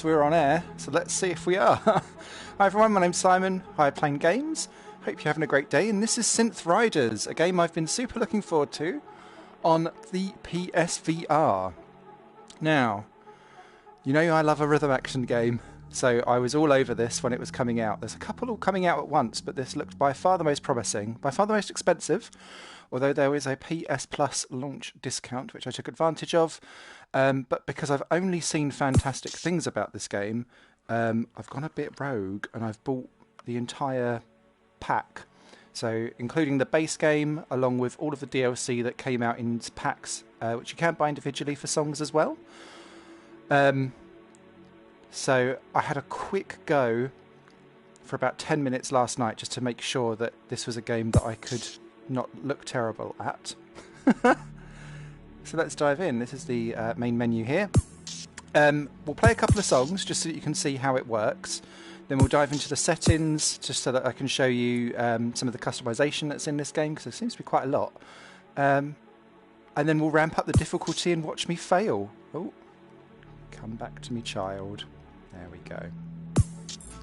guess we're on air, so let's see if we are. Hi everyone, my name's Simon. Hi Playing Games. Hope you're having a great day, and this is Synth Riders, a game I've been super looking forward to on the PSVR. Now, you know I love a rhythm action game, so I was all over this when it was coming out. There's a couple all coming out at once, but this looked by far the most promising, by far the most expensive, although there was a PS Plus launch discount, which I took advantage of. But because I've only seen fantastic things about this game, I've gone a bit rogue and I've bought the entire pack. So including the base game, along with all of the DLC that came out in packs, which you can buy individually for songs as well. So I had a quick go for about 10 minutes last night just to make sure that this was a game that I could not look terrible at. So let's dive in. This is the main menu here. We'll play a couple of songs just so that you can see how it works. Then we'll dive into the settings just so that I can show you some of the customization that's in this game, because there seems to be quite a lot. And then we'll ramp up the difficulty and watch me fail. Oh, come back to me, child. There we go.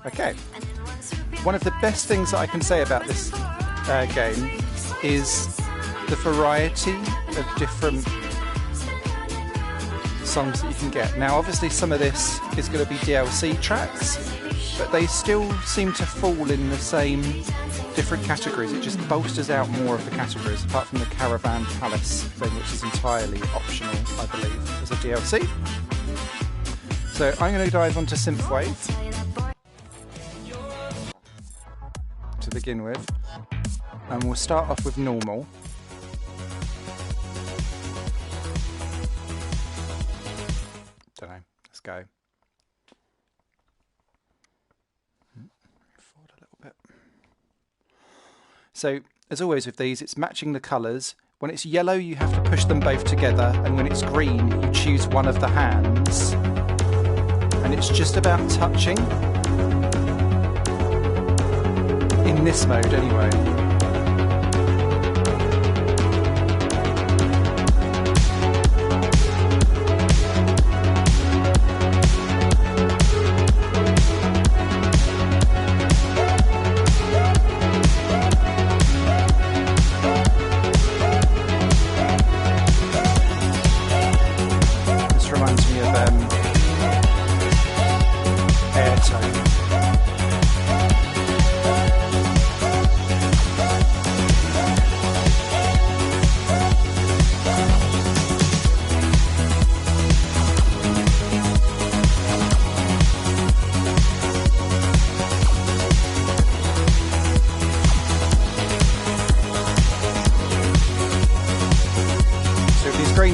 Okay. One of the best things that I can say about this game is the variety of different songs that you can get. Now obviously some of this is going to be DLC tracks, but they still seem to fall in the same different categories. It just bolsters out more of the categories, apart from the Caravan Palace thing, which is entirely optional, I believe, as a DLC. So I'm going to dive onto Synthwave to begin with, and we'll start off with normal. Don't know. Let's go. Forward a little bit. So, as always with these, it's matching the colours. When it's yellow, you have to push them both together, and when it's green, you choose one of the hands. And it's just about touching. In this mode, anyway.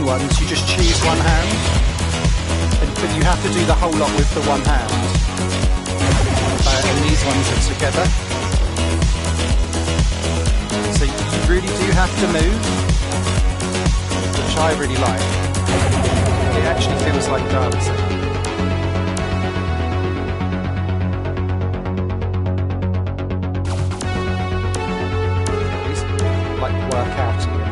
Ones, you just choose one hand, but you have to do the whole lot with the one hand. And these ones are together. So you really do have to move, which I really like. It actually feels like dancing. At least like work out again.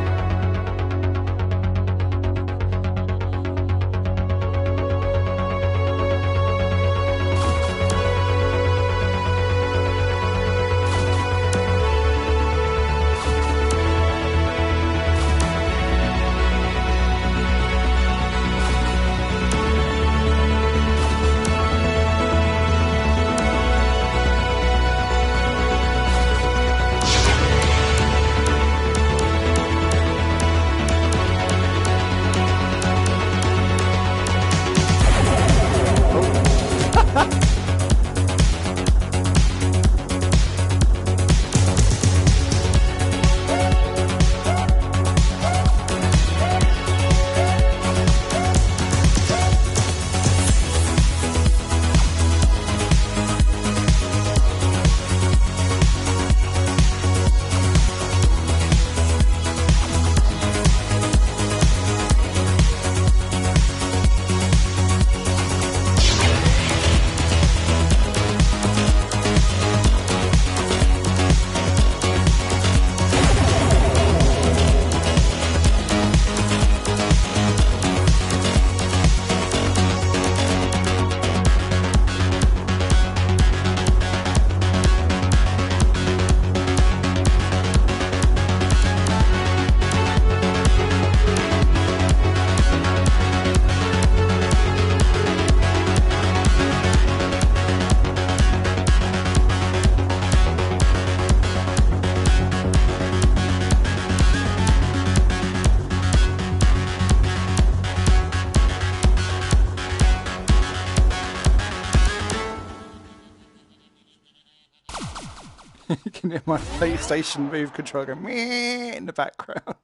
You can hear my PlayStation Move controller going meh in the background.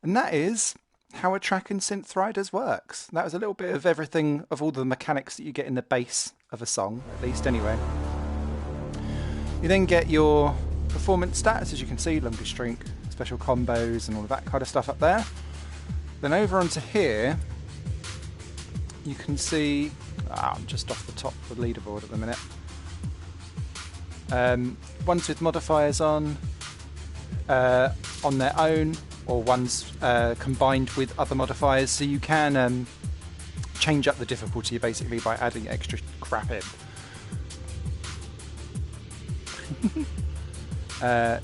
And that is how a track in Synth Riders works. That was a little bit of everything, of all the mechanics that you get in the bass of a song, at least anyway. You then get your performance stats, as you can see, longest streak, special combos and all of that kind of stuff up there. Then over onto here, you can see, I'm just off the top of the leaderboard at the minute. Ones with modifiers on their own, or ones combined with other modifiers, so you can change up the difficulty basically by adding extra crap in.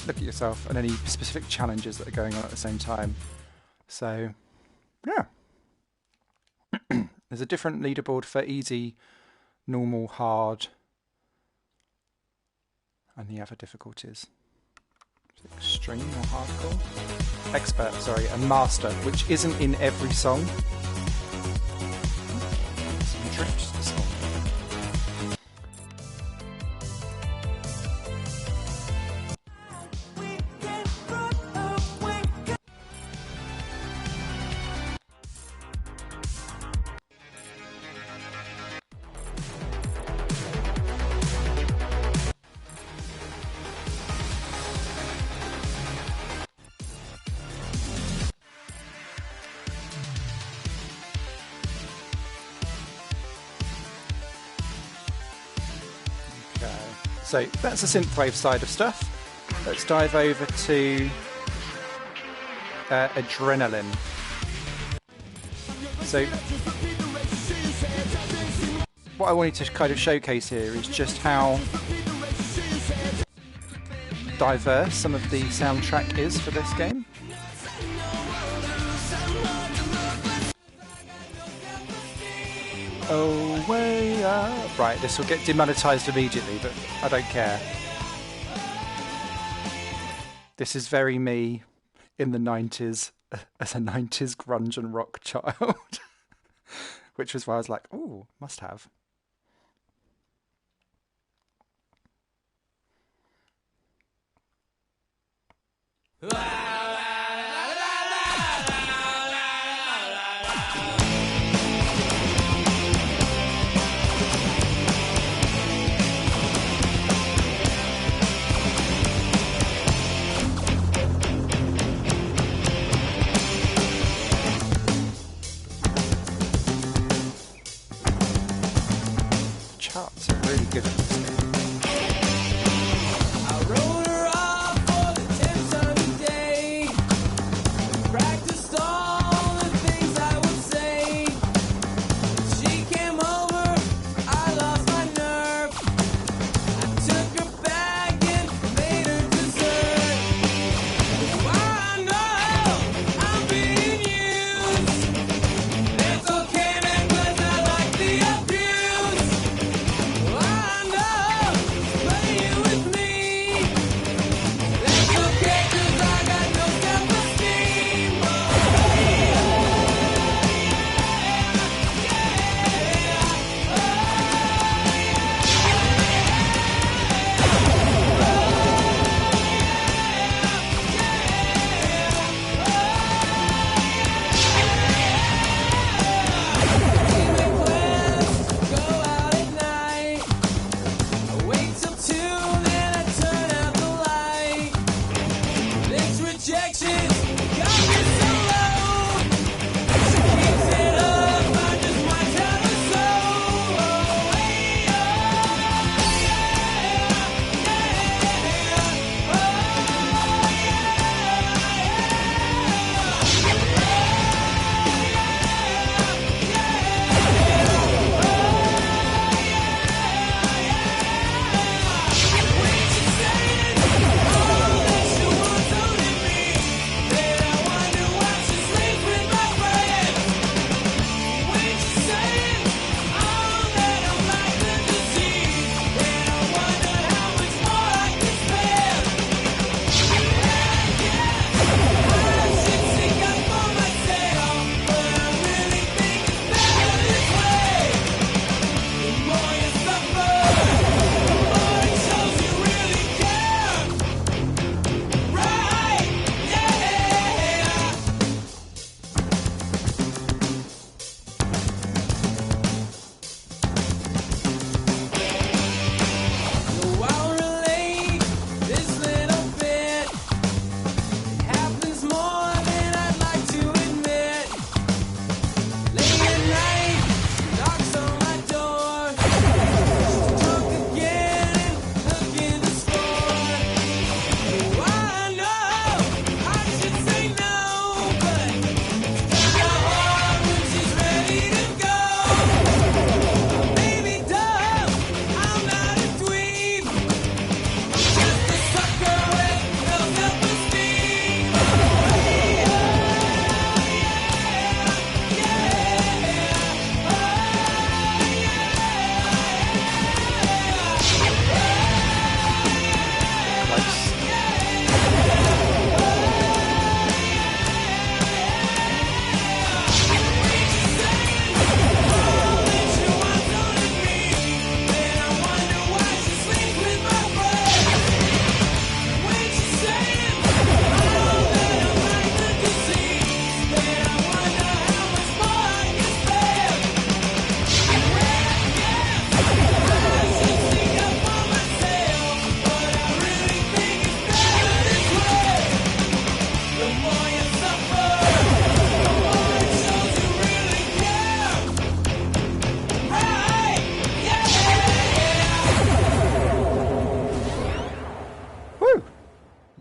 Look at yourself and any specific challenges that are going on at the same time. So, yeah. There's a different leaderboard for easy, normal, hard, and the other difficulties. Extreme or hardcore? Expert, sorry, and master, which isn't in every song. Some drifts this song. So that's the synthwave side of stuff. Let's dive over to adrenaline. So what I wanted to kind of showcase here is just how diverse some of the soundtrack is for this game. Oh, way up. Right, this will get demonetized immediately, but I don't care. This is very me in the 90s as a 90s grunge and rock child. Which was why I was like, ooh, must have. Charts are really good at this game.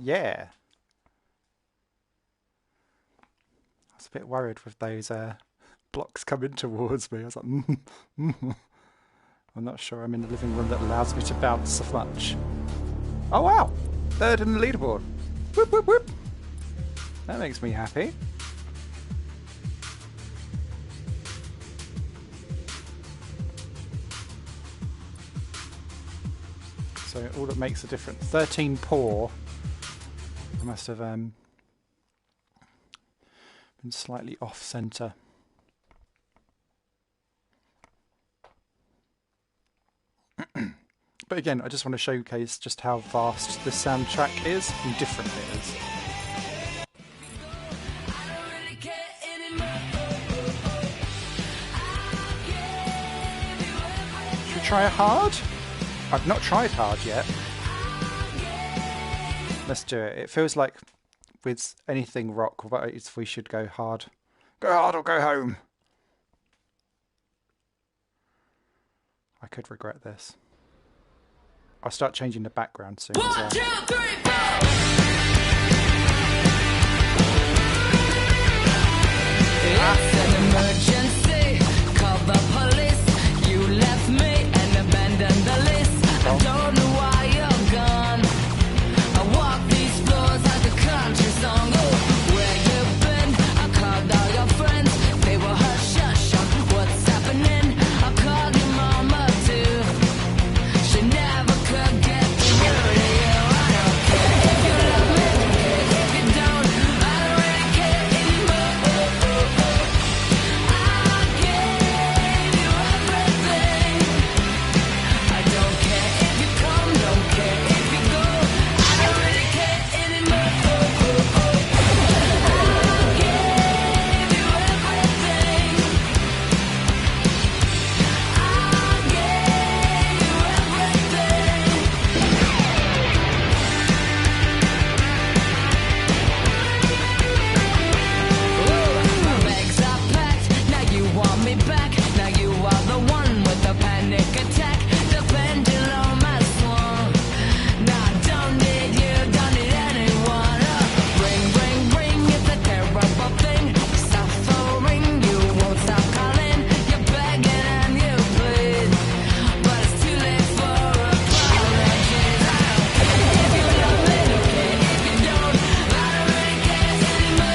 Yeah. I was a bit worried with those blocks coming towards me. I was like, I'm not sure I'm in the living room that allows me to bounce so much. Oh wow! Third in the leaderboard. Whoop whoop whoop! That makes me happy. So all that makes a difference. 13 poor. I must have been slightly off centre. But again, I just want to showcase just how vast this soundtrack is and different it is. Should we try it hard? I've not tried hard yet. Let's do it. It feels like with anything rock, we should go hard. Go hard or go home. I could regret this. I'll start changing the background soon. 1, 2, 3, 4. It's an emergency. Call the police. You left me and abandoned the list. I don't know why you're gone. I walk these floors like a country song. Oh, where you been? I called all your friends. They were hush hush on what's happening. I called your mama too. She never could get through to you. I don't care if you love me, don't care if you don't. I don't really care anymore. I gave you everything. I don't care if you come, don't care if you go. I don't really care anymore. I gave you everything. My bags are packed, now you want me back. Now you are the one with the panic attack. The pendulum has swung. Now I don't need you, don't need anyone. Ring, ring, ring, it's a terrible thing. Suffering, you won't stop calling. You're begging and you plead, but it's too late for apologies. I don't care if you love me, don't care if you don't. I don't really care anymore. I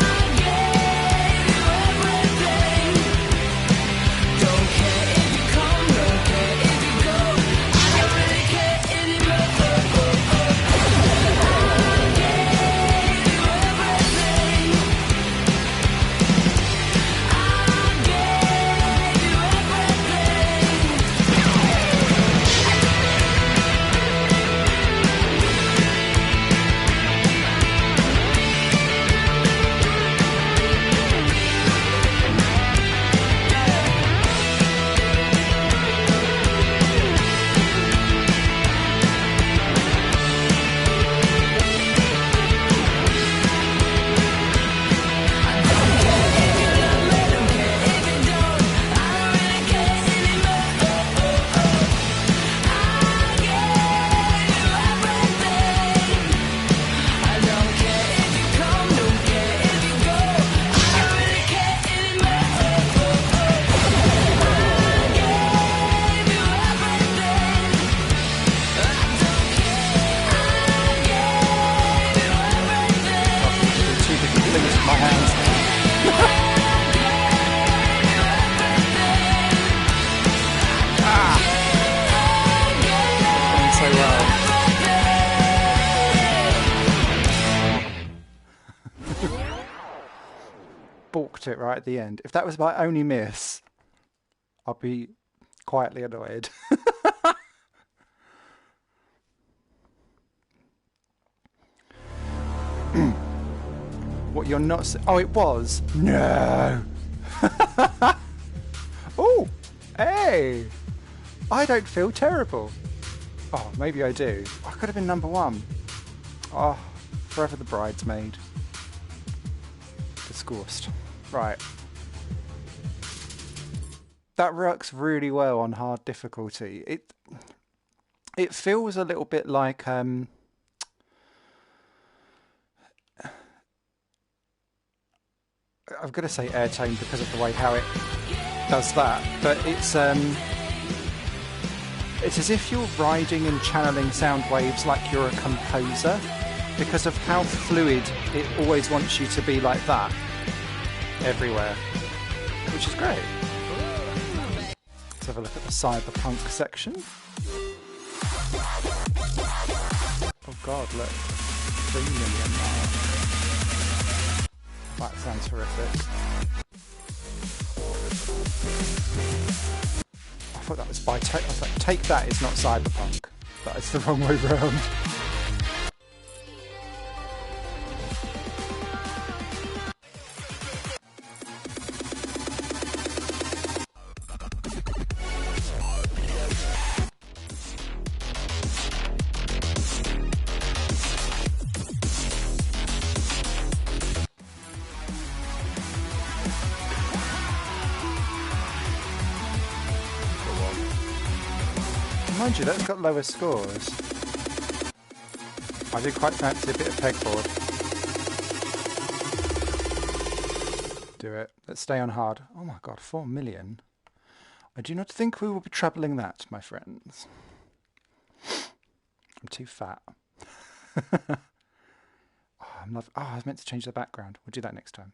gave you everything. Don't care if you come, don't care if you go. I don't really care anymore. I gave you everything. Two different things with my hands. Doing so well. Balked it right at the end. If that was my only miss, I'd be quietly annoyed. What you're not... Oh, it was? No! Oh! Hey! I don't feel terrible. Oh, maybe I do. I could have been number 1. Oh, forever the bridesmaid. Disgust. Right. That works really well on hard difficulty. it feels a little bit like I've got to say airtone because of the way how it does that, but it's as if you're riding and channeling sound waves like you're a composer, because of how fluid it always wants you to be like that everywhere, which is great. Let's have a look at the cyberpunk section. Oh god, look, 3 million now. That sounds horrific. I thought that was by Take. I was like, Take That is not cyberpunk. That is the wrong way round. Mind you, that's got lower scores. I do quite fancy a bit of pegboard. Do it. Let's stay on hard. Oh my god, 4 million. I do not think we will be troubling that, my friends. I'm too fat. Oh, I was meant to change the background. We'll do that next time.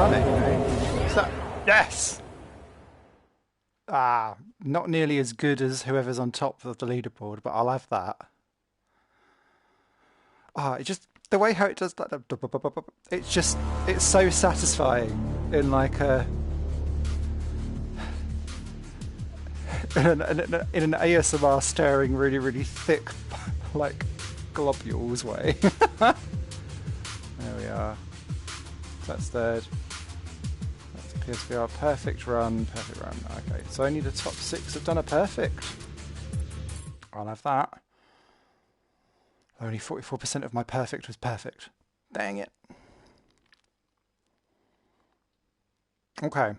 done it, you know. So, yes! Ah, not nearly as good as whoever's on top of the leaderboard, but I'll have that. Ah, it just, the way how it does that, it's so satisfying in like a, in an ASMR staring really, really thick, like, globules way. There we are. That's third. That's PSVR. Perfect run. Perfect run. Okay, so only the top 6 have done a perfect. I'll have that. Only 44% of my perfect was perfect. Dang it. Okay.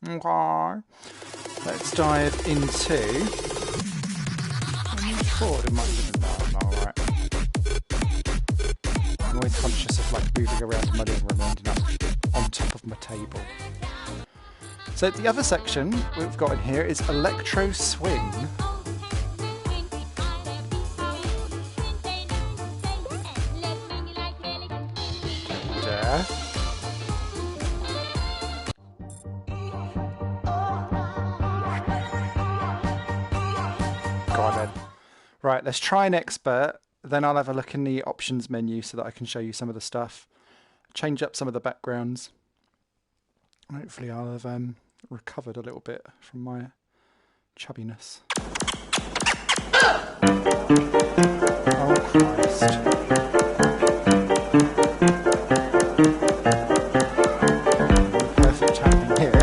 Okay. Let's dive into... forward in my alright. I'm always conscious of like moving around my living room and ending up on top of my table. So the other section we've got in here is Electro Swing. There. Go on then. Right, let's try an expert, then I'll have a look in the options menu so that I can show you some of the stuff. Change up some of the backgrounds. Hopefully I'll have recovered a little bit from my chubbiness. Oh Christ. Perfect happening here.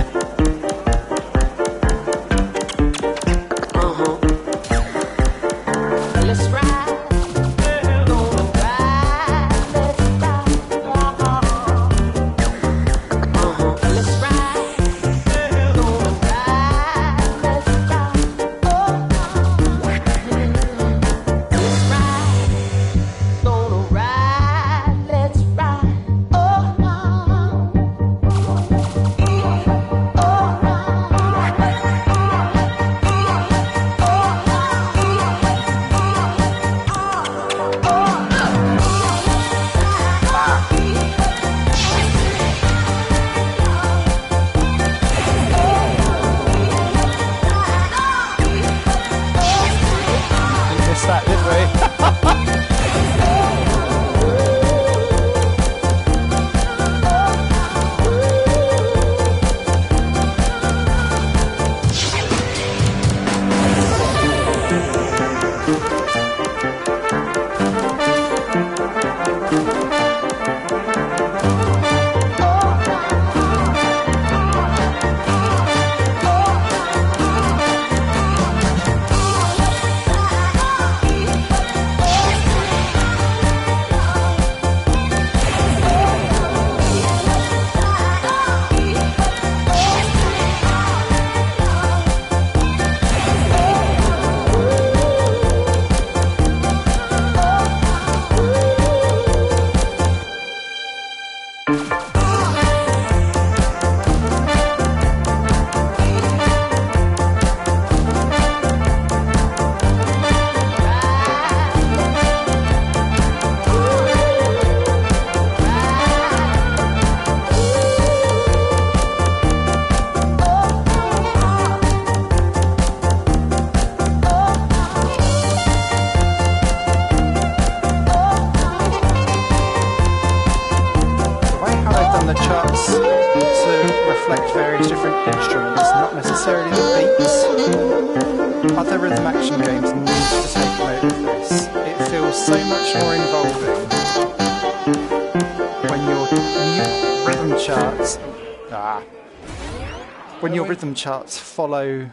When your rhythm charts follow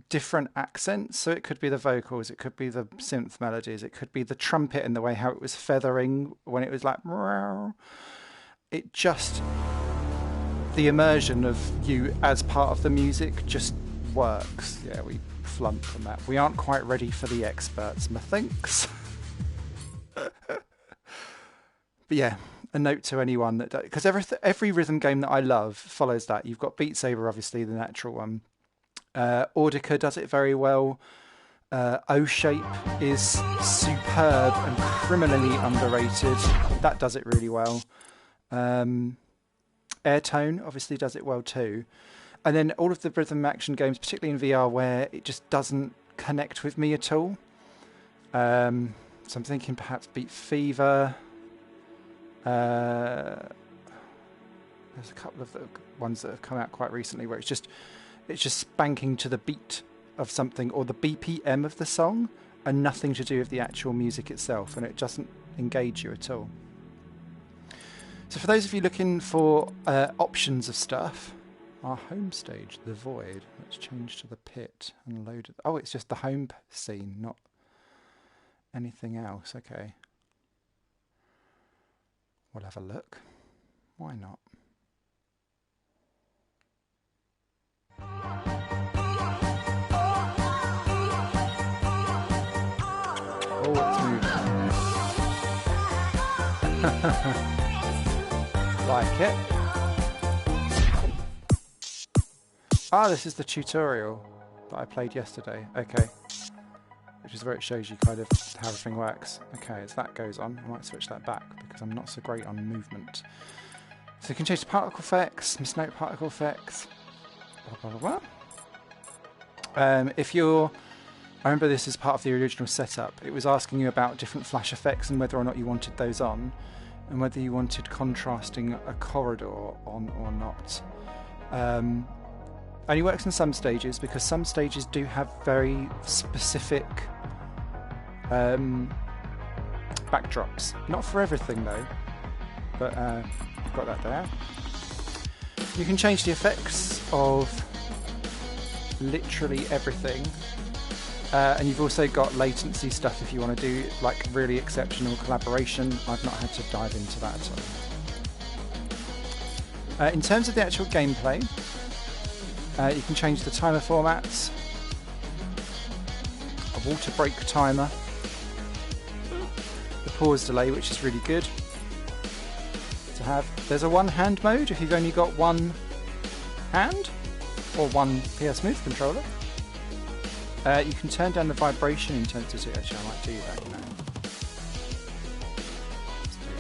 different accents, so it could be the vocals, it could be the synth melodies, it could be the trumpet and the way how it was feathering when it was like, it just, the immersion of you as part of the music just works. Yeah, we flunked on that. We aren't quite ready for the experts, methinks. But yeah, a note to anyone that, because every rhythm game that I love follows that. You've got Beat Saber, obviously, the natural one. Audica does it very well. O-Shape is superb and criminally underrated. That does it really well. Airtone obviously does it well too. And then all of the rhythm action games, particularly in VR, where it just doesn't connect with me at all. So I'm thinking perhaps Beat Fever. There's a couple of ones that have come out quite recently where it's just spanking to the beat of something or the BPM of the song and nothing to do with the actual music itself, and it doesn't engage you at all. So for those of you looking for options of stuff, our home stage, The Void. Let's change to the pit and load it. Oh, it's just the home scene, not anything else. Okay. We'll have a look. Why not? Oh, it's moving. Like it. Ah, this is the tutorial that I played yesterday. Okay. Which is where it shows you kind of how everything works. Okay, as that goes on, I might switch that back because I'm not so great on movement. So you can change the particle effects, misnote particle effects, blah, blah, blah, blah. I remember this is part of the original setup. It was asking you about different flash effects and whether or not you wanted those on, and whether you wanted contrasting a corridor on or not. Only works in some stages because some stages do have very specific backdrops. Not for everything though, but I've got that there. You can change the effects of literally everything, and you've also got latency stuff if you want to do like really exceptional collaboration. I've not had to dive into that at all. In terms of the actual gameplay, you can change the timer formats, a water break timer, the pause delay, which is really good to have. There's a one-hand mode if you've only got one hand or one PS Move controller. You can turn down the vibration intensity. Actually, I might do that, you know. Let's do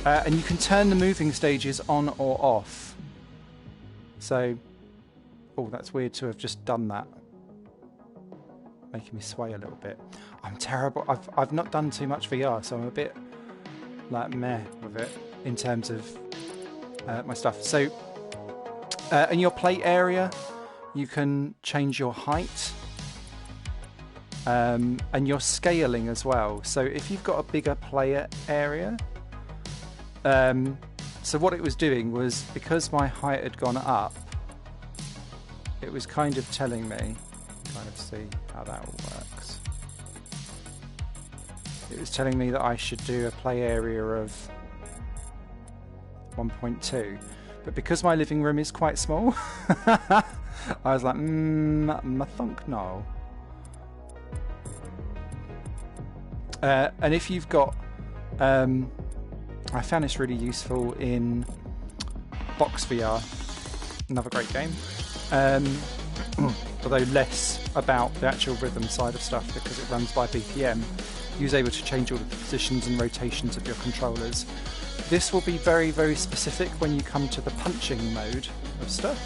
that. And you can turn the moving stages on or off. So, oh, that's weird to have just done that. Making me sway a little bit. I'm terrible. I've not done too much VR, so I'm a bit like meh with it in terms of my stuff. So, in your play area, you can change your height and your scaling as well. So if you've got a bigger player area, so what it was doing was, because my height had gone up, it was kind of telling me, kind of see how that all works. It was telling me that I should do a play area of 1.2, but because my living room is quite small, I was like, I think no. And if you've got, I found this really useful in Box VR, another great game, although less about the actual rhythm side of stuff because it runs by BPM. You was able to change all the positions and rotations of your controllers. This will be very, very specific when you come to the punching mode of stuff.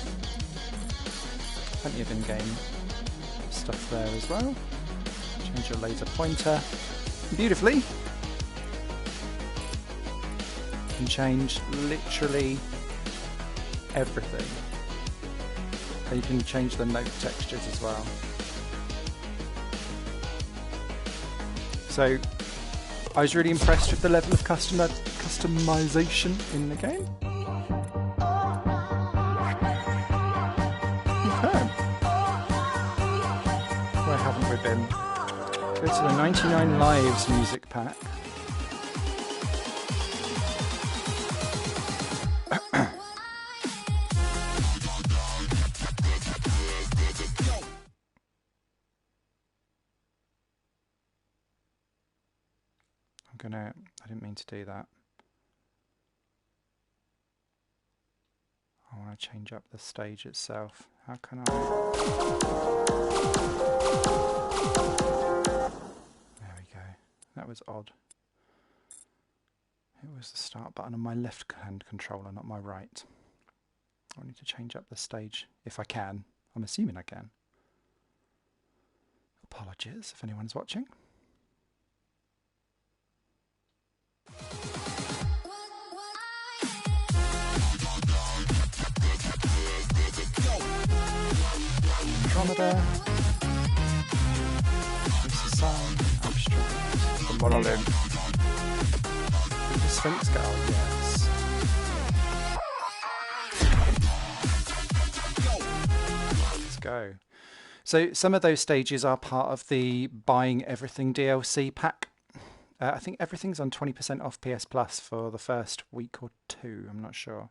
Plenty of in-game stuff there as well. Change your laser pointer beautifully. You can change literally everything. And you can change the note textures as well. So I was really impressed with the level of customization in the game. Okay. Where haven't we been? Go to the 99 Lives music pack. I didn't mean to do that. I want to change up the stage itself. How can I? There we go. That was odd. It was the start button on my left-hand controller, not my right. I need to change up the stage if I can. I'm assuming I can. Apologies if anyone's watching. Andromeda. Choose the sun. Abstract. The monolith. The Sphinx girl, yes. Let's go. So some of those stages are part of the Buying Everything DLC pack. I think everything's on 20% off PS Plus for the first week or two, I'm not sure.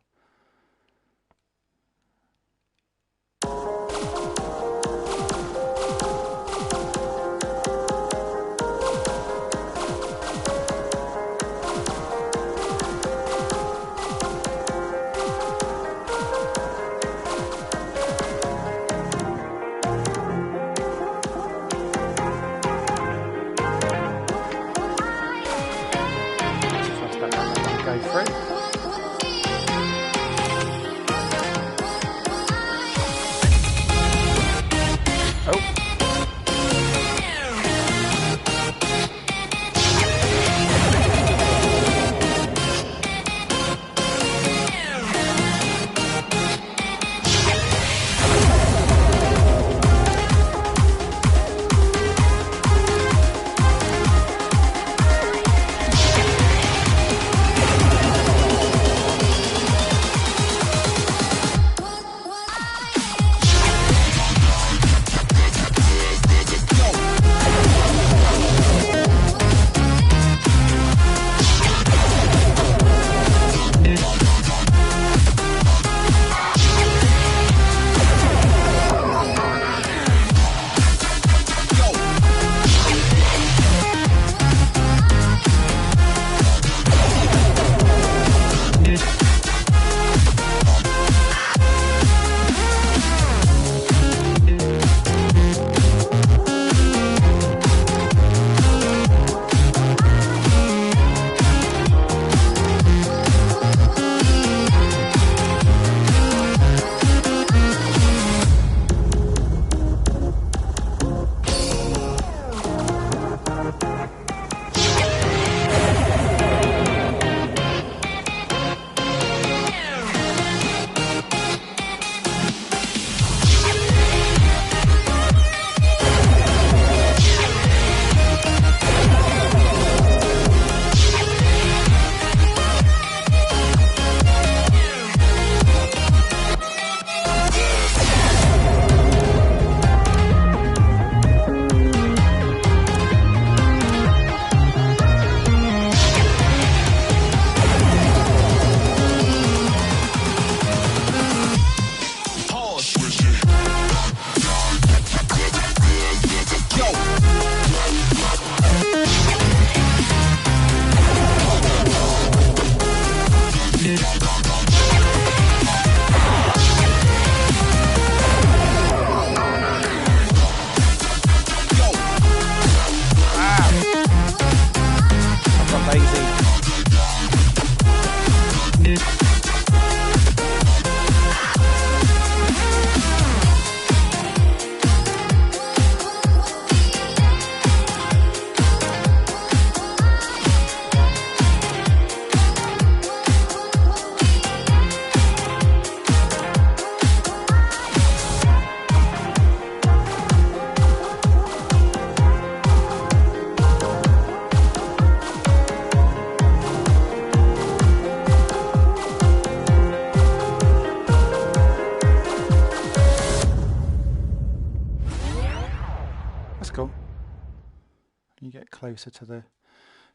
You get closer to the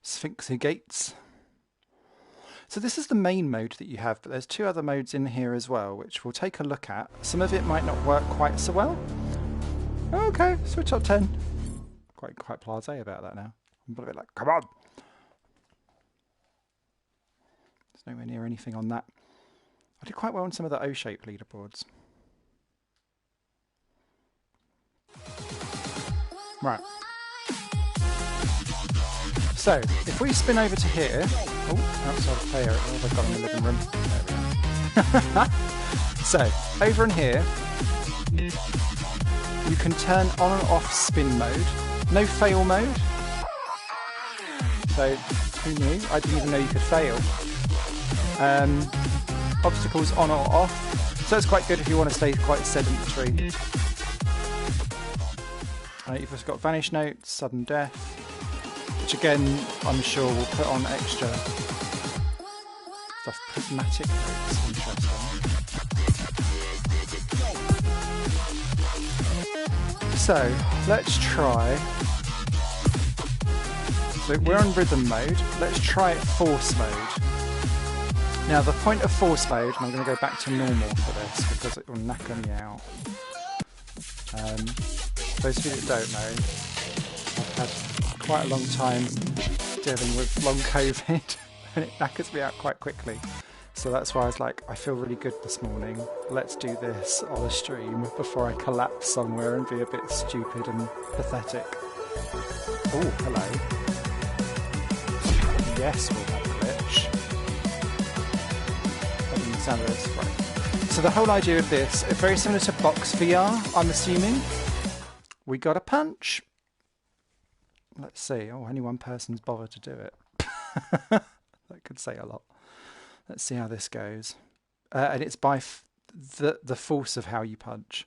Sphinxy gates. So this is the main mode that you have, but there's two other modes in here as well, which we'll take a look at. Some of it might not work quite so well. Okay, switch top 10. Quite blasé about that now. I'm a bit like, come on! There's nowhere near anything on that. I did quite well on some of the O-shaped leaderboards. Right. So, if we spin over to here... Oh, outside of player. What have I got in the living room? There we go. So, over in here, you can turn on and off spin mode. No fail mode. So, who knew? I didn't even know you could fail. Obstacles on or off. So it's quite good if you want to stay quite sedentary. You've just got Vanish Notes, Sudden Death, which again, I'm sure will put on extra stuff. Prismatic Notes, interesting. So, let's try. So we're on rhythm mode. Let's try Force mode. Now the point of Force mode, and I'm going to go back to normal for this because it will knacker me out. Those of you that don't know, I've had quite a long time dealing with long COVID and it knackers me out quite quickly. So that's why I was like, I feel really good this morning. Let's do this on a stream before I collapse somewhere and be a bit stupid and pathetic. Oh, hello. Yes, we'll have a glitch. That didn't sound this right. So the whole idea of this is very similar to Box VR, I'm assuming. We got a punch. Let's see. Oh, only one person's bothered to do it. That could say a lot. Let's see how this goes. And it's by the force of how you punch.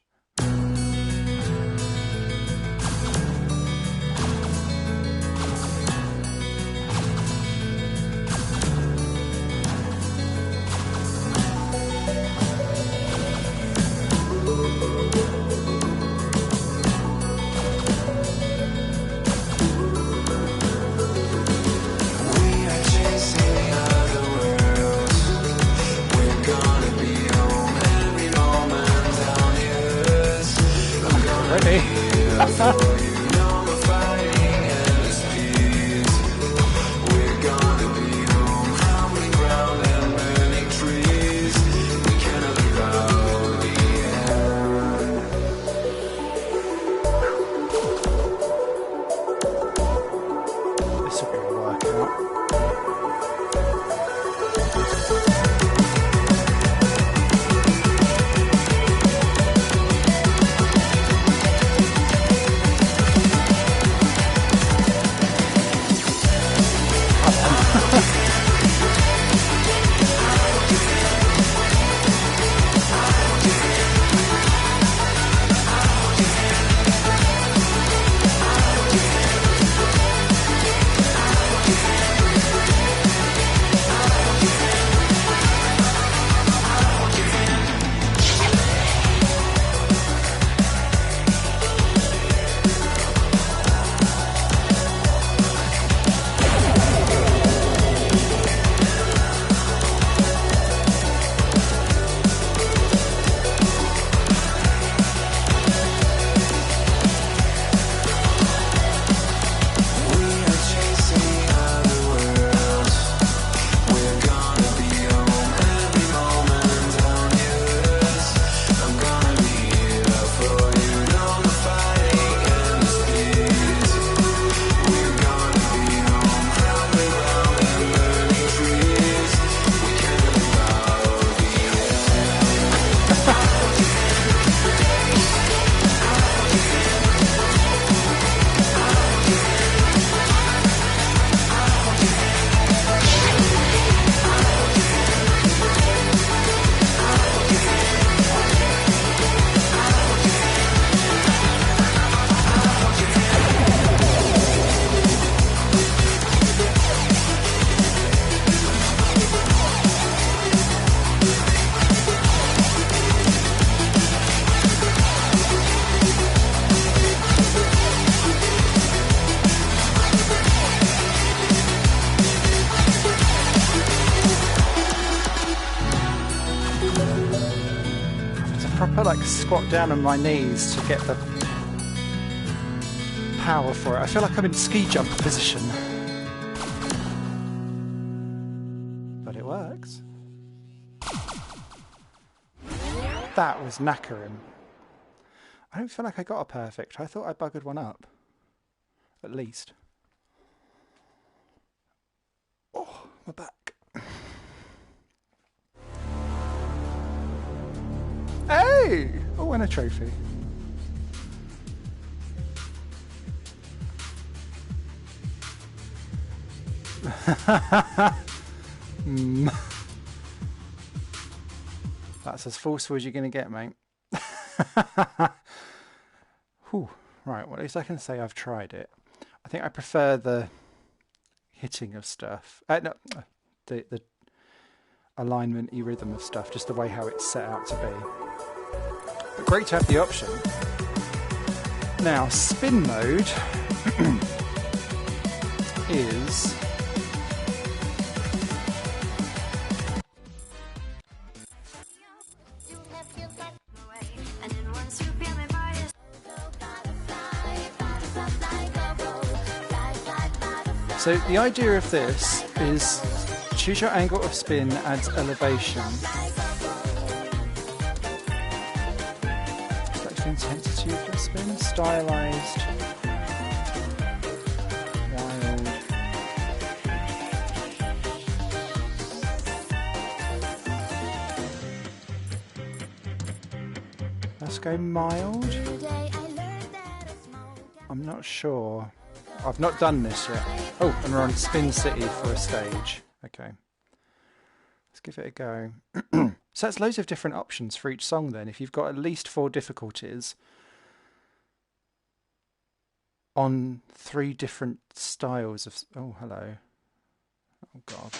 Like squat down on my knees to get the power for it. I feel like I'm in ski jump position. But it works. That was knackering. I don't feel like I got a perfect. I thought I buggered one up. At least. Oh, my back. Woohoo! Oh, and a trophy. That's as forceful as you're going to get, mate. Whew. Right, well, at least I can say I've tried it. I think I prefer the hitting of stuff. No, the alignment-y rhythm of stuff, just the way how it's set out to be. But great to have the option. Now, spin mode is... So the idea of this is choose your angle of spin, adds elevation. Select the intensity of your spin, stylized, wild. Let's go mild. I'm not sure. I've not done this yet. Oh, and we're on Spin City for a stage. Okay. Let's give it a go. So that's loads of different options for each song then. If you've got at least 4 difficulties on 3 different styles of... Oh, hello. Oh, God.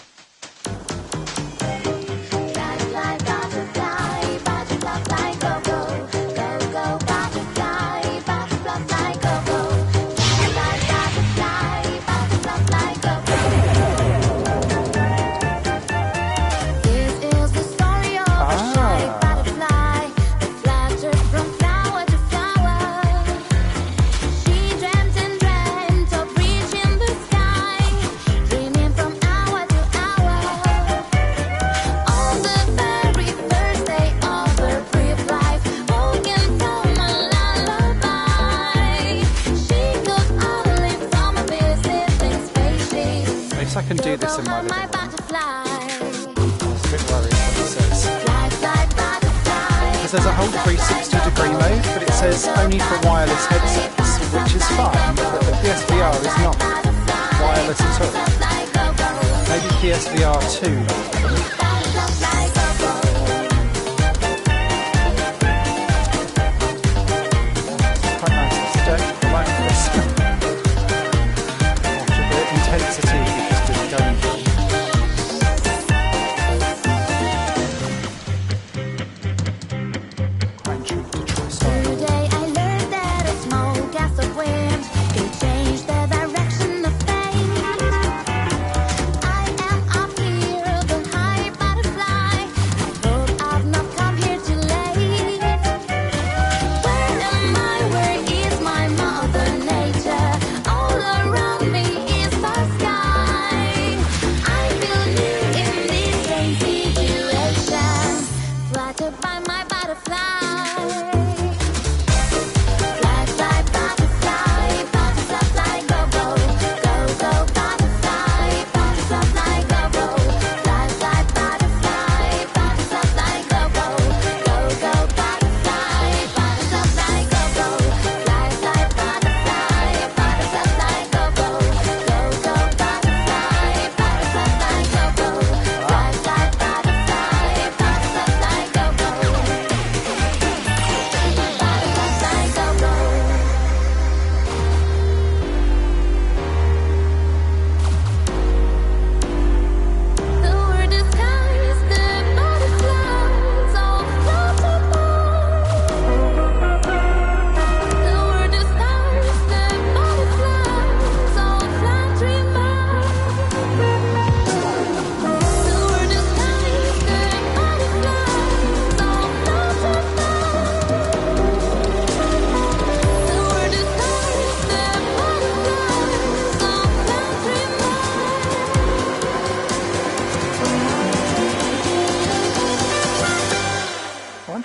I can do this in my living room. I was a bit worried what it says. Because there's a whole 360-degree mode, but it says only for wireless headsets, which is fine, but the PSVR is not wireless at all. Maybe PSVR 2. It's quite nice. It's dirty. I like this. After a bit of intensity.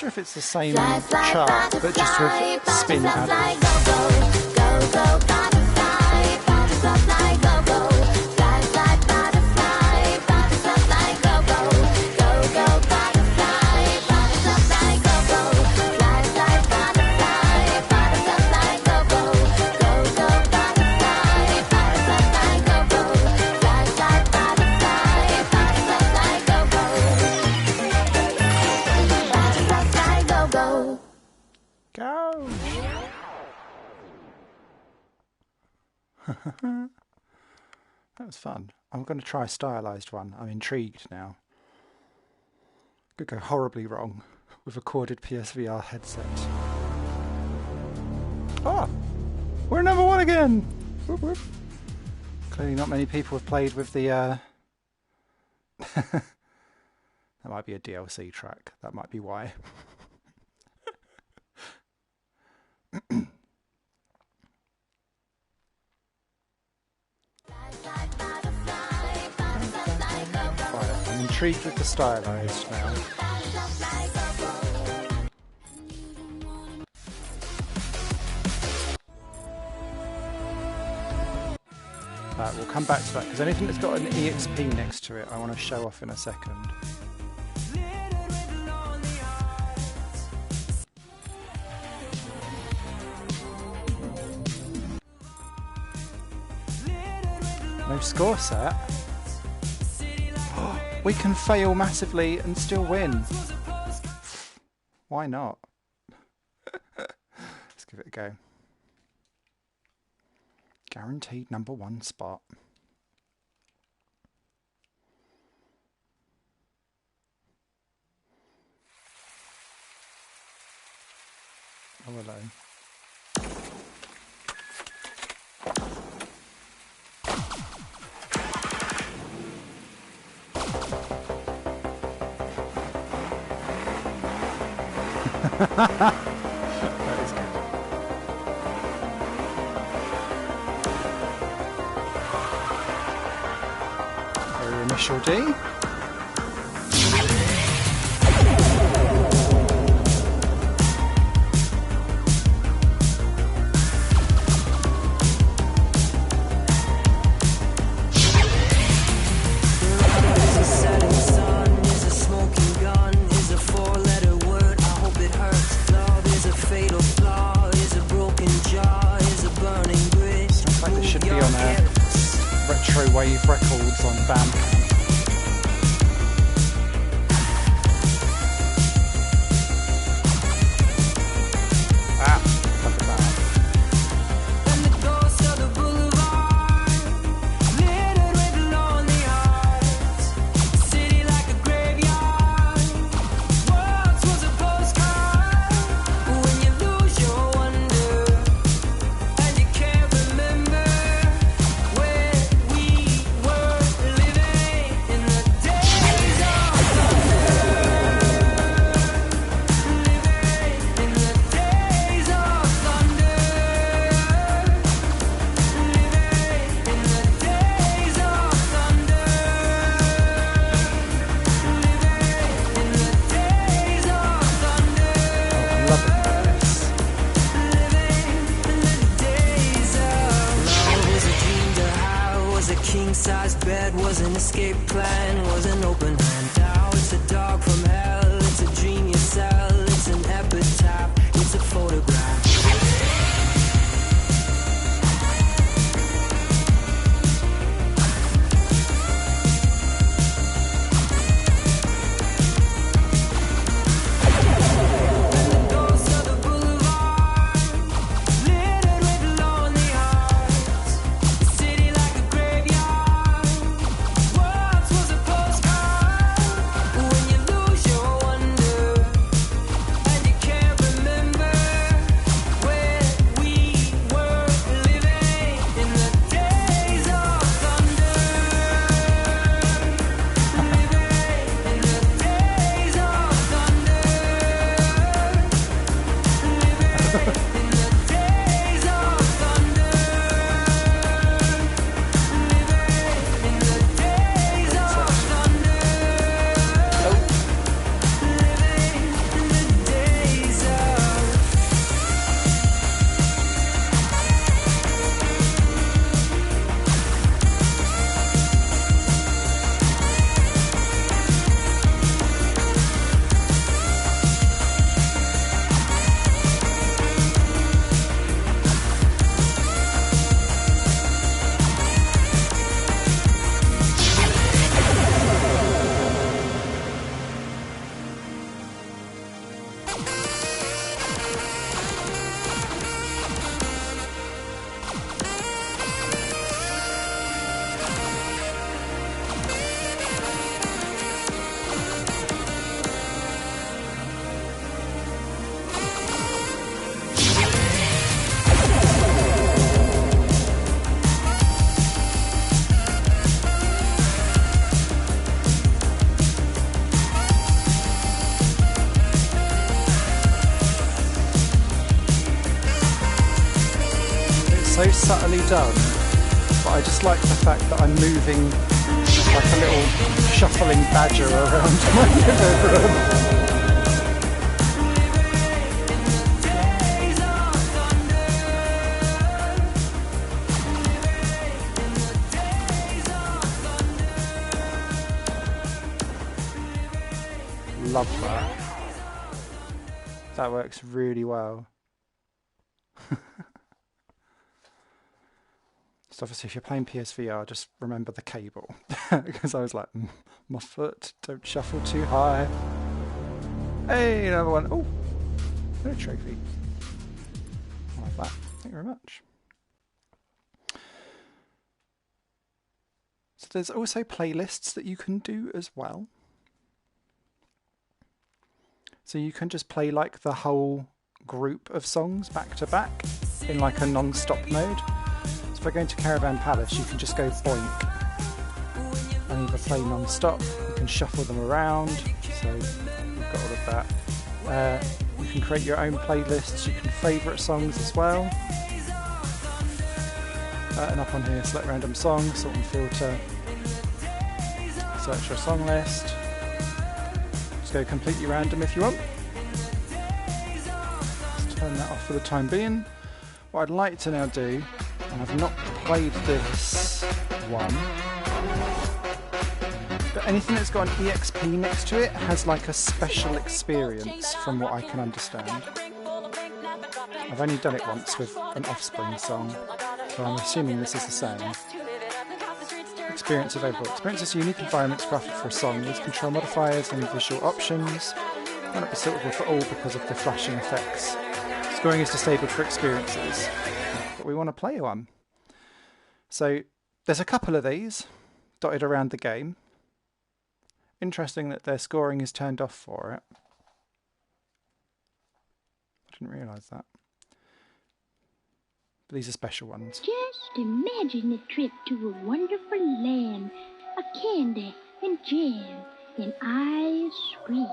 If it's the same chart, but just with spin added. That was fun. I'm going to try a stylised one. I'm intrigued now. Could go horribly wrong with a corded PSVR headset. Oh! We're number one again! Whoop, whoop. Clearly not many people have played with the... That might be a DLC track. That might be why. I'm intrigued with the stylised now. We'll come back to that because anything that's got an EXP next to it I want to show off in a second. No score set. We can fail massively and still win. Why not? Let's give it a go. Guaranteed number one spot. Oh, hello. That is good. Very initial D. Wave Records on Bandcamp. Look at that. so subtly done, but I just like the fact that I'm moving like a little shuffling badger around my living room. Love that. That works really well. So obviously if you're playing PSVR, just remember the cable. Because I was like, my foot, don't shuffle too high. Hey, another one. Oh, no trophy. I like that. Thank you very much. So there's also playlists that you can do as well. So you can just play like the whole group of songs back to back in like a non-stop mode. So if I go into Caravan Palace, you can just go boink and either play non-stop, you can shuffle them around, so you've got all of that. You can create your own playlists, you can favourite songs as well. And up on here, select random song, sort and filter, search your song list. Just go completely random if you want. Just turn that off for the time being. What I'd like to now do, and I've not played this one, but anything that's got an EXP next to it has like a special experience from what I can understand. I've only done it once with an Offspring song, so I'm assuming this is the same. Experience available. Experiences unique environments crafted for a song. These control modifiers and visual options. Might not be suitable for all because of the flashing effects. Scoring is disabled for experiences, but we want to play one. So there's a couple of these dotted around the game. Interesting that their scoring is turned off for it. I didn't realise that. But these are special ones. Just imagine a trip to a wonderful land, a candy and jam and ice cream.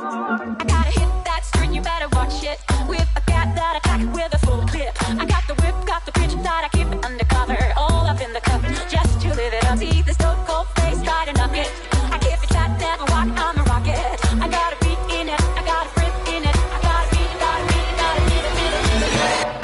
I gotta hit that string, you better watch it. With a cat that attack with a full clip. I got the whip, got the pitch that I keep it undercover. All up in the cup, just to live it up. See the stone cold face, try to knock it. I keep it tight, never walk, I'm a rocket. I got a beat in it, I got a rip in it. I got a beat, got a beat, got a beat,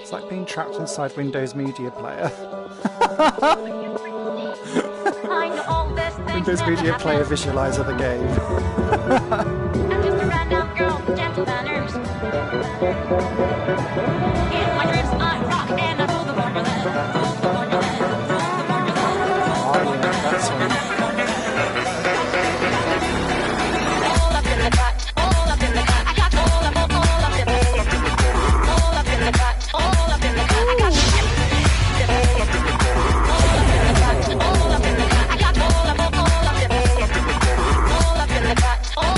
It's like being trapped inside Windows Media Player. Windows Media Player visualizer the game. I'm just a random girl with gentle manners. In my dreams I rock and I rule the wonderland. Rule the wonderland. Rule the wonderland. Oh yeah, that's one. All up in the cut. All up in the cut. I got all up in the cut. All up in the cut. All up in the cut. I got all up in the cut. All up in the cut. I got all up in the cut. All up in the cut.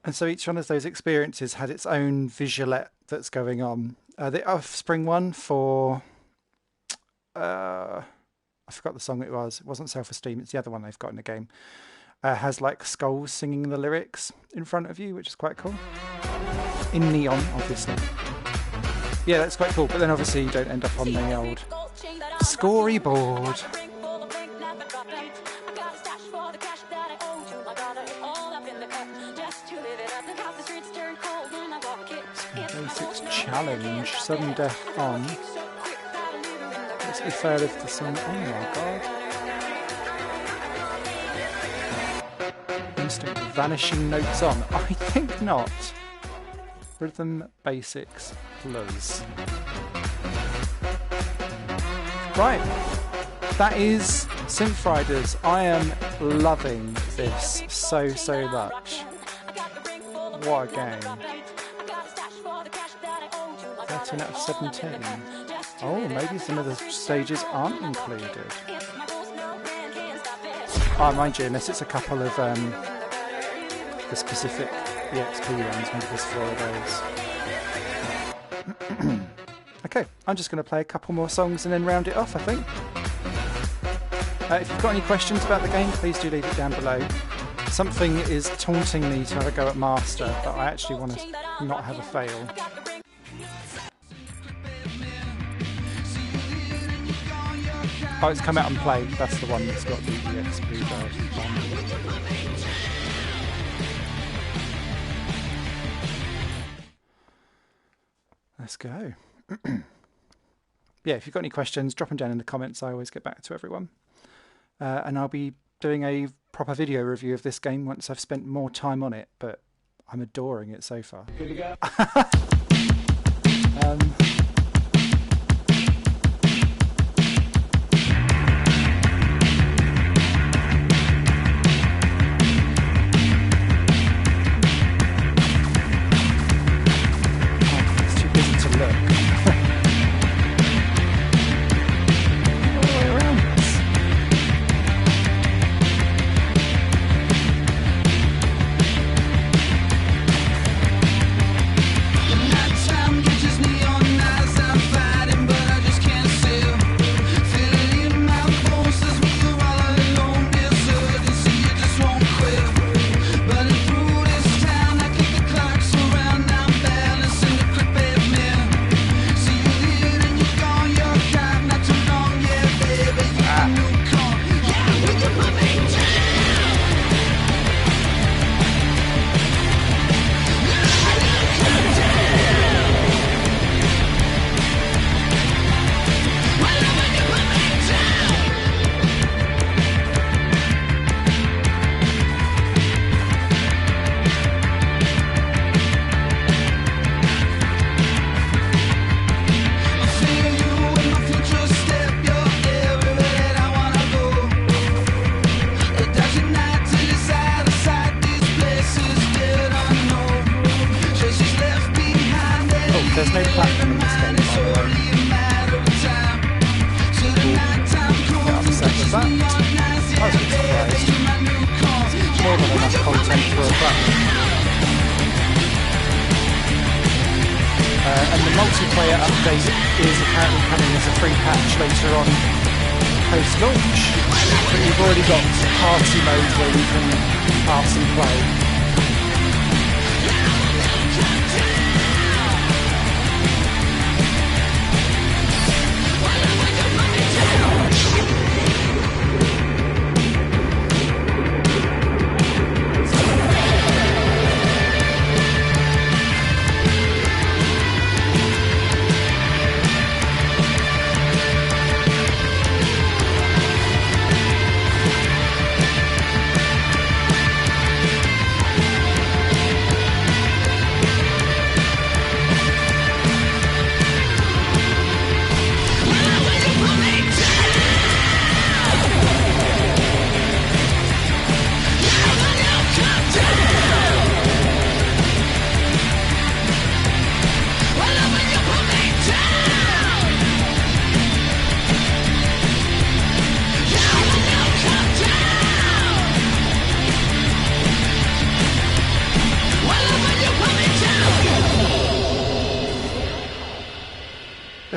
And so each one of those experiences had its own visualette that's going on. The Offspring one for... I forgot the song it was. It wasn't Self-Esteem. It's the other one they've got in the game. Has like skulls singing the lyrics in front of you, which is quite cool. In neon, obviously. Yeah, that's quite cool. But then obviously you don't end up on the old scoreboard. Basics challenge. Sudden death on. Let's be fair if the song. Oh my god. Instant vanishing notes on. I think not. Rhythm Basics Plus. Right. That is Synth Riders. I am loving this so much. What a game. 13 out of 17. Oh, maybe some of the stages aren't included. Oh, mind you, unless it's a couple of the specific EXP ones, maybe there's 4 of those. Okay, I'm just going to play a couple more songs and then round it off, I think. If you've got any questions about the game, please do leave it down below. Something is taunting me to have a go at Master, but I actually want to not have a fail. Oh, it's come out and played. That's the one that's got the EXP version on. Let's go. Yeah, if you've got any questions, drop them down in the comments. I always get back to everyone. And I'll be doing a proper video review of this game once I've spent more time on it, but I'm adoring it so far. Good to go. There's no platform in this game, by the way. Get upset with that. I was a bit surprised. More than enough content for a platform. And the multiplayer update is apparently coming as a free patch later on post-launch. But you've already got party mode where you can pass and play.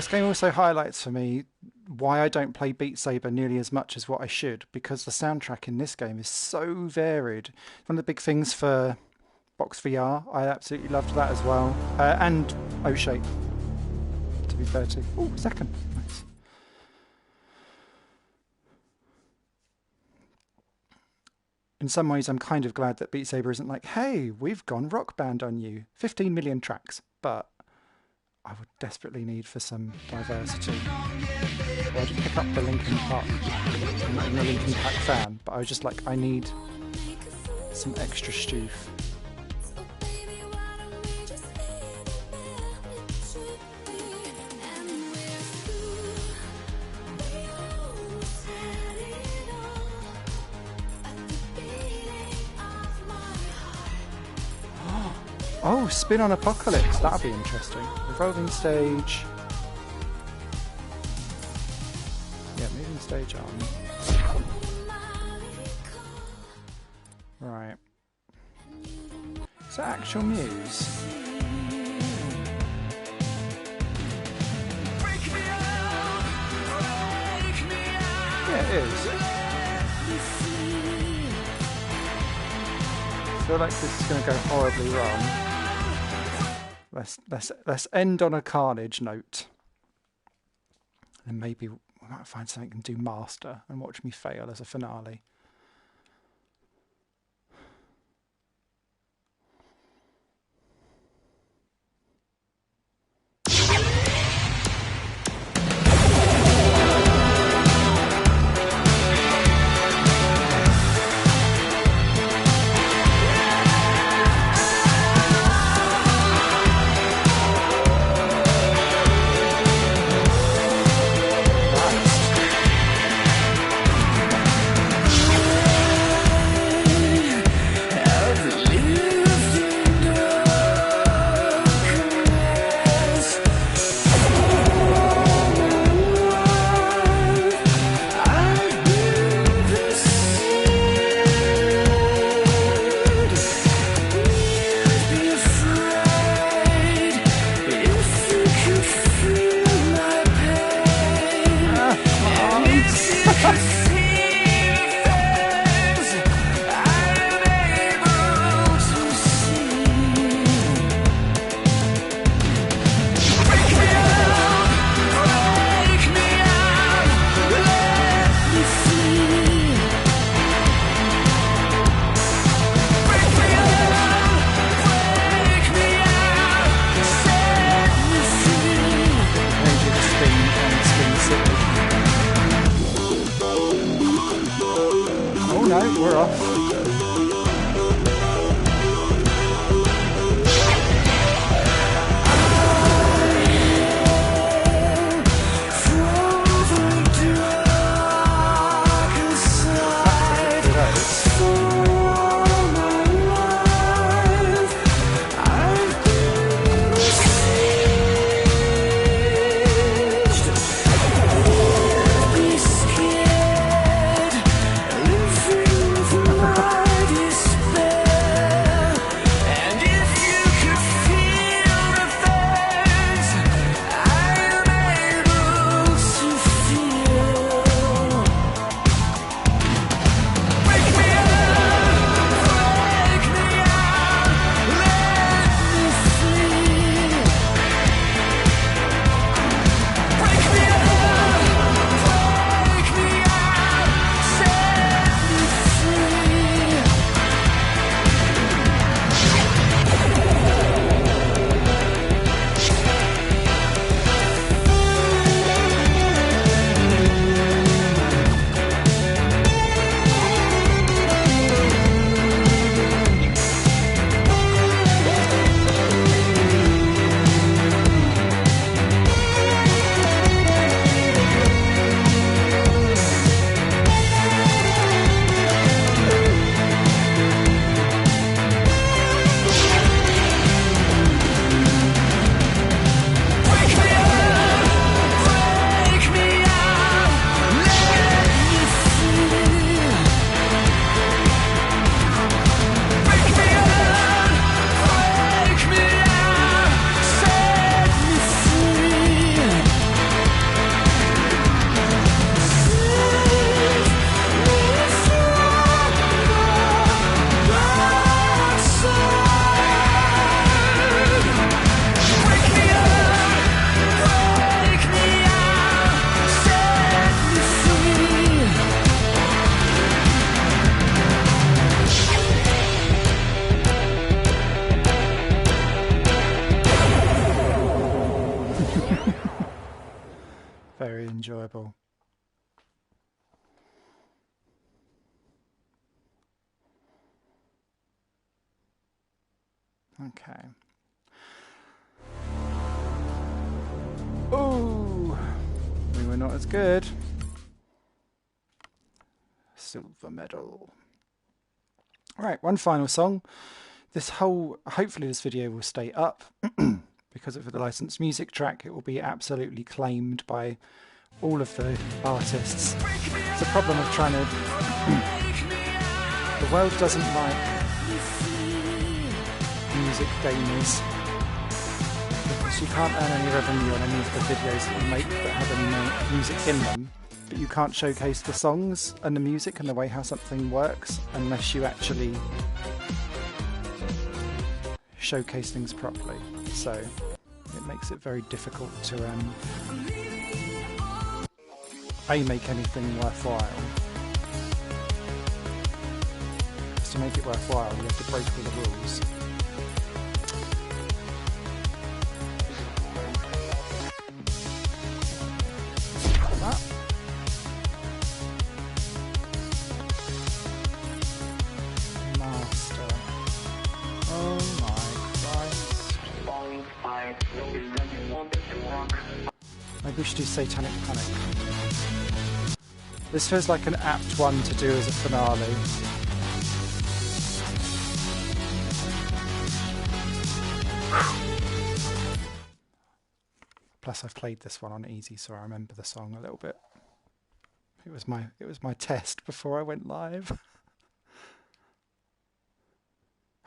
This game also highlights for me why I don't play Beat Saber nearly as much as what I should, because the soundtrack in this game is so varied. One of the big things for Box VR, I absolutely loved that as well. And O-Shape, to be fair to. Oh, second. Nice. In some ways, I'm kind of glad that Beat Saber isn't like, hey, we've gone Rock Band on you. 15 million tracks, but I would desperately need for some diversity. Well, I did pick up the Linkin Park. I'm not even a Linkin Park fan, but I was just like, I need some extra stoof. Oh, Spin on Apocalypse. That'll be interesting. Revolving stage. Yeah, moving stage on. Right. Is that actual news? Yeah, it is. I feel like this is going to go horribly wrong. Let's end on a Carnage note, and maybe we might find something and do Master and watch me fail as a finale. We're off. enjoyable. Okay. Oh, we were not as good. Silver medal. Right, one final song. Hopefully this video will stay up because of the licensed music track. It will be absolutely claimed by all of the artists. It's a problem of trying to... The world doesn't like music gamers because you can't earn any revenue on any of the videos that you make that have any music in them, but you can't showcase the songs and the music and the way how something works unless you actually showcase things properly. So it makes it very difficult to make anything worthwhile. Because to make it worthwhile you have to break all the rules. Master. Oh my Christ. Maybe we should do Satanic Panic. This feels like an apt one to do as a finale. Plus I've played this one on easy, so I remember the song a little bit. It was my test before I went live.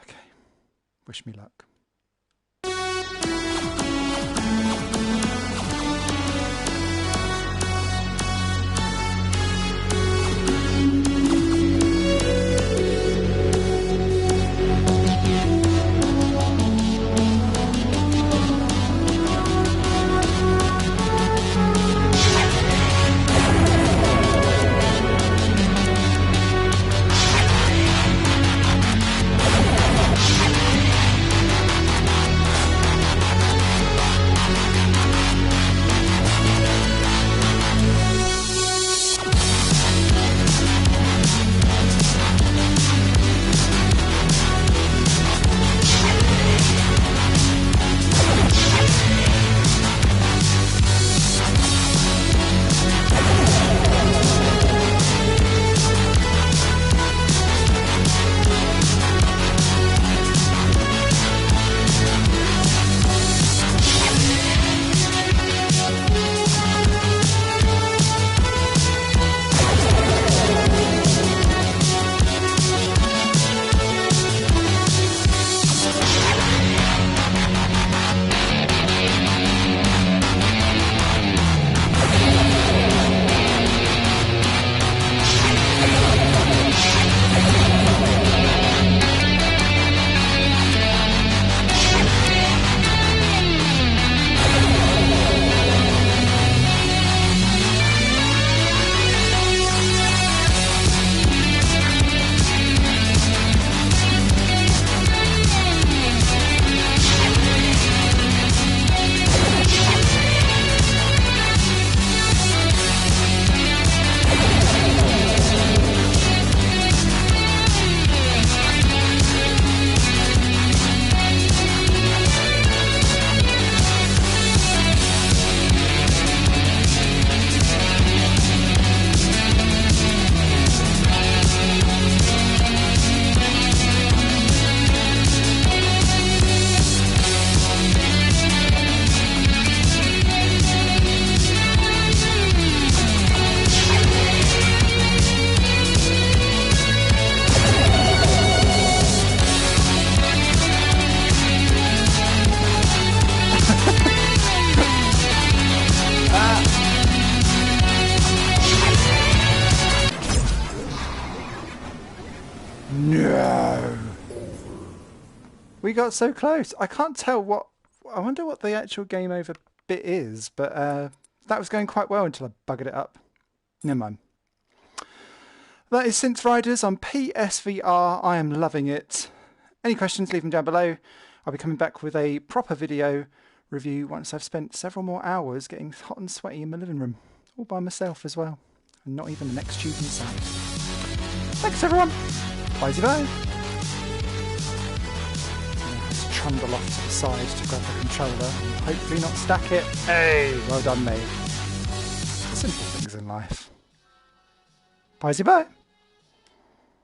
Okay. Wish me luck. No! We got so close. I can't tell what... I wonder what the actual game over bit is, but that was going quite well until I buggered it up. Never mind. That is Synth Riders on PSVR. I am loving it. Any questions, leave them down below. I'll be coming back with a proper video review once I've spent several more hours getting hot and sweaty in my living room. all by myself as well, and not even the next tube in sight. Thanks everyone! Bye-bye! Just trundle off to the side to grab the controller and hopefully not stack it. Hey! Well done me. Simple things in life. Bye-bye!